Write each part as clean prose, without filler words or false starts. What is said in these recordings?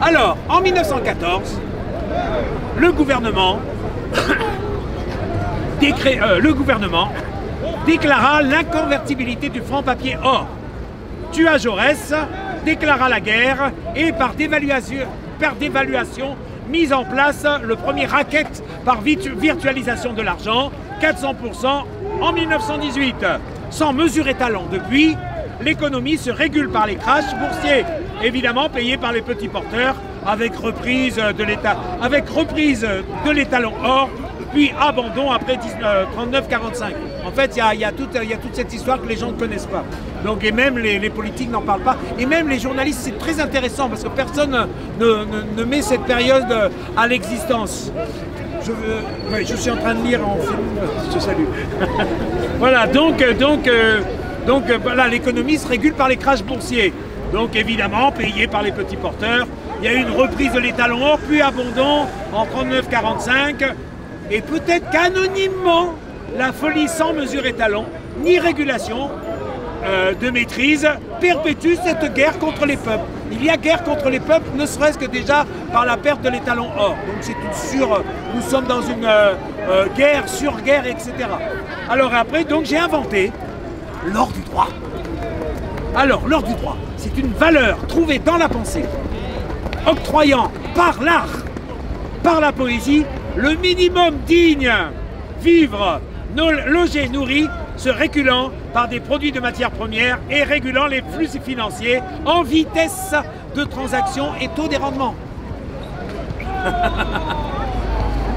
Alors, en 1914, le gouvernement déclara l'inconvertibilité du franc papier or. Tua Jaurès déclara la guerre et par dévaluation mise en place le premier racket par virtualisation de l'argent, 400% en 1918. Sans mesure étalon depuis, l'économie se régule par les crashs boursiers, évidemment payés par les petits porteurs, avec reprise de l'étalon or, puis abandon après 39-45. En fait, il y a toute cette histoire que les gens ne connaissent pas. Donc, et même les politiques n'en parlent pas. Et même les journalistes, c'est très intéressant parce que personne ne met cette période à l'existence. Je suis en train de lire en film. Je te salue. Voilà, donc voilà, l'économie se régule par les crashs boursiers. Donc évidemment, payé par les petits porteurs. Il y a eu une reprise de l'étalon or, puis abandon en 39-45. Et peut-être qu'anonymement, la folie sans mesure étalon, ni régulation de maîtrise, perpétue cette guerre contre les peuples. Il y a guerre contre les peuples, ne serait-ce que déjà par la perte de l'étalon or. Donc c'est tout sûr, nous sommes dans une guerre sur guerre, etc. Alors après, donc j'ai inventé l'or du droit. Alors, l'or du droit, c'est une valeur trouvée dans la pensée, octroyant par l'art, par la poésie, le minimum digne, vivre, loger, nourri, se régulant par des produits de matières premières et régulant les flux financiers en vitesse de transaction et taux des rendements.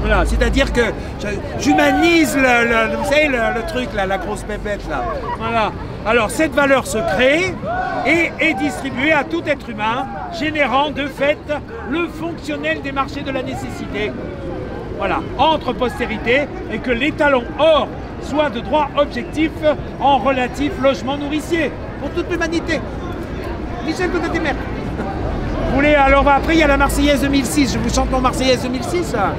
Voilà, c'est-à-dire que j'humanise vous savez, le truc là, la grosse pépette là. Voilà. Alors cette valeur se crée et est distribuée à tout être humain, générant de fait le fonctionnel des marchés de la nécessité. Voilà, entre postérité et que l'étalon or soit de droit objectif en relatif logement nourricier pour toute l'humanité. Michel Cotetemer. Vous voulez, alors après il y a la Marseillaise 2006, je vous chante mon Marseillaise 2006 là.